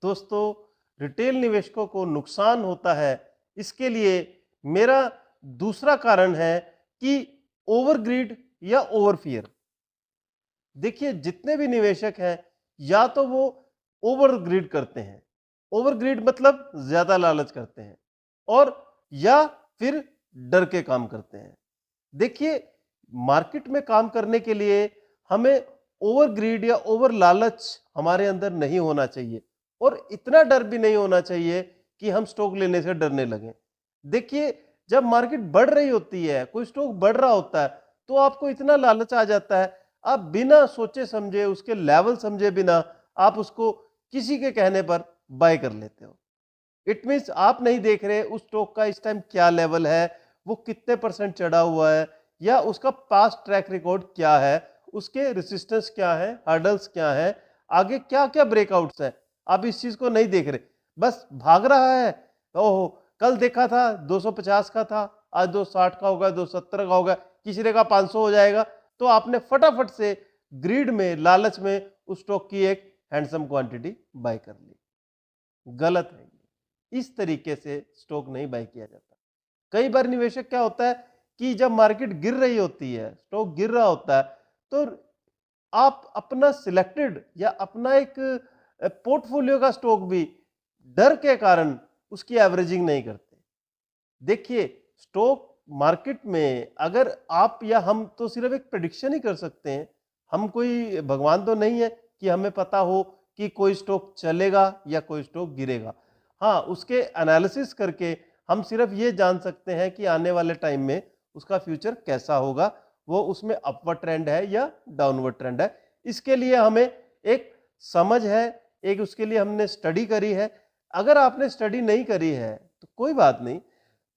दोस्तों, रिटेल निवेशकों को नुकसान होता है, इसके लिए मेरा दूसरा कारण है कि ओवरग्रीड या ओवरफियर। देखिए, जितने भी निवेशक हैं, या तो वो ओवरग्रीड करते हैं, ओवरग्रीड मतलब ज्यादा लालच करते हैं, और या फिर डर के काम करते हैं। देखिए, मार्केट में काम करने के लिए हमें ओवर ग्रीड या ओवर लालच हमारे अंदर नहीं होना चाहिए, और इतना डर भी नहीं होना चाहिए कि हम स्टॉक लेने से डरने लगें। देखिए, जब मार्केट बढ़ रही होती है, कोई स्टॉक बढ़ रहा होता है, तो आपको इतना लालच आ जाता है, आप बिना सोचे समझे, उसके लेवल समझे बिना आप उसको किसी के कहने पर बाय कर लेते हो। इट मीन्स आप नहीं देख रहे उस स्टॉक का इस टाइम क्या लेवल है, वो कितने परसेंट चढ़ा हुआ है, या उसका पास्ट ट्रैक रिकॉर्ड क्या है, उसके रेसिस्टेंस क्या है, हर्डल्स क्या है, आगे क्या क्या ब्रेकआउट्स है। आप इस चीज को नहीं देख रहे, बस भाग रहा है। ओहो, कल देखा था 250 का था, आज 260 का होगा, 270 का होगा, किसी ने कहा 500 हो जाएगा, तो आपने फटाफट से ग्रीड में, लालच में उस स्टॉक की एक हैंडसम क्वांटिटी बाय कर ली। गलत है। इस तरीके से स्टॉक नहीं बाय किया जाता। कई बार निवेशक क्या होता है कि जब मार्केट गिर रही होती है, स्टॉक गिर रहा होता है, तो आप अपना सिलेक्टेड या अपना एक पोर्टफोलियो का स्टॉक भी डर के कारण उसकी एवरेजिंग नहीं करते। देखिए, स्टॉक मार्केट में अगर आप या हम तो सिर्फ एक प्रेडिक्शन ही कर सकते हैं। हम कोई भगवान तो नहीं है कि हमें पता हो कि कोई स्टॉक चलेगा या कोई स्टॉक गिरेगा। हाँ, उसके एनालिसिस करके हम सिर्फ ये जान सकते हैं कि आने वाले टाइम में उसका फ्यूचर कैसा होगा, वो उसमें अपवर्ड ट्रेंड है या डाउनवर्ड ट्रेंड है। इसके लिए हमें एक समझ है, एक उसके लिए हमने स्टडी करी है। अगर आपने स्टडी नहीं करी है तो कोई बात नहीं,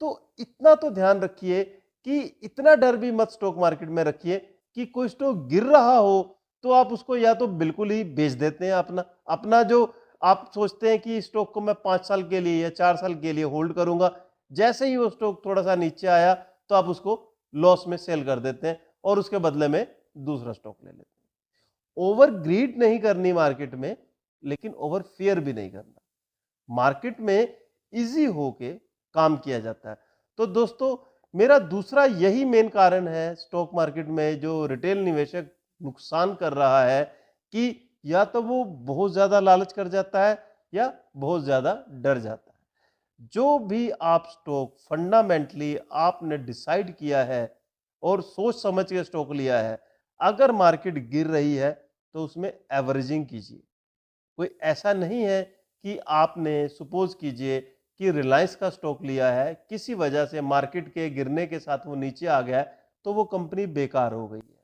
तो इतना तो ध्यान रखिए कि इतना डर भी मत स्टॉक मार्केट में रखिए कि कोई स्टॉक गिर रहा हो तो आप उसको या तो बिल्कुल ही बेच देते हैं, अपना अपना जो आप सोचते हैं कि स्टॉक को मैं 5 साल के लिए या 4 साल के लिए होल्ड करूंगा, जैसे ही वो स्टॉक थोड़ा सा नीचे आया तो आप उसको लॉस में सेल कर देते हैं और उसके बदले में दूसरा स्टॉक ले लेते हैं। ओवर ग्रीड नहीं करनी मार्केट में, लेकिन ओवर फियर भी नहीं करना। मार्केट में इजी होके काम किया जाता है। तो दोस्तों, मेरा दूसरा यही मेन कारण है स्टॉक मार्केट में जो रिटेल निवेशक नुकसान कर रहा है, कि या तो वो बहुत ज्यादा लालच कर जाता है या बहुत ज्यादा डर जाता है। जो भी आप स्टॉक फंडामेंटली आपने डिसाइड किया है और सोच समझ के स्टॉक लिया है, अगर मार्केट गिर रही है तो उसमें एवरेजिंग कीजिए। कोई ऐसा नहीं है कि आपने सपोज कीजिए कि रिलायंस का स्टॉक लिया है, किसी वजह से मार्केट के गिरने के साथ वो नीचे आ गया है, तो वो कंपनी बेकार हो गई है।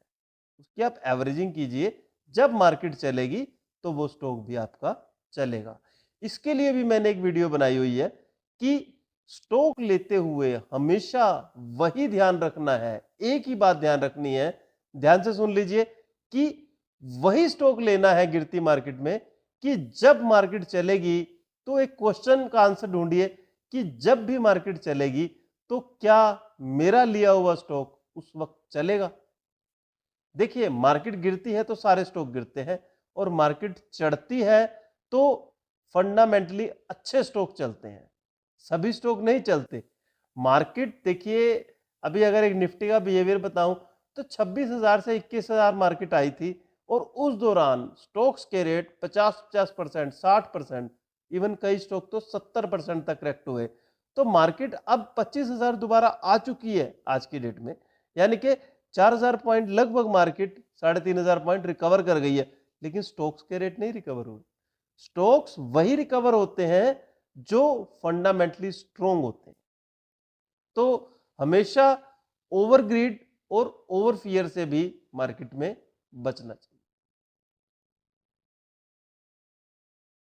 उसकी आप एवरेजिंग कीजिए, जब मार्केट चलेगी तो वो स्टॉक भी आपका चलेगा। इसके लिए भी मैंने एक वीडियो बनाई हुई है कि स्टॉक लेते हुए हमेशा वही ध्यान रखना है, एक ही बात ध्यान रखनी है, ध्यान से सुन लीजिए, कि वही स्टॉक लेना है गिरती मार्केट में, कि जब मार्केट चलेगी तो एक क्वेश्चन का आंसर ढूंढिए कि जब भी मार्केट चलेगी तो क्या मेरा लिया हुआ स्टॉक उस वक्त चलेगा। देखिए, मार्केट गिरती है तो सारे स्टॉक गिरते हैं, और मार्केट चढ़ती है तो फंडामेंटली अच्छे स्टॉक चलते हैं, सभी स्टॉक नहीं चलते। मार्केट देखिए, अभी अगर एक निफ्टी का बिहेवियर बताऊं तो 26,000 से 21,000 मार्केट आई थी, और उस दौरान स्टॉक्स के रेट 50-50%, 60%, इवन कई स्टॉक तो 70% तक करेक्ट हुए। तो मार्केट अब 25,000 दोबारा आ चुकी है आज की डेट में, यानी कि 4,000 पॉइंट लगभग मार्केट 3,500 पॉइंट रिकवर कर गई है, लेकिन स्टॉक्स के रेट नहीं रिकवर हुए। स्टॉक्स वही रिकवर होते हैं जो फंडामेंटली स्ट्रोंग होते हैं। तो हमेशा ओवर ग्रीड और ओवर फियर से भी मार्केट में बचना चाहिए।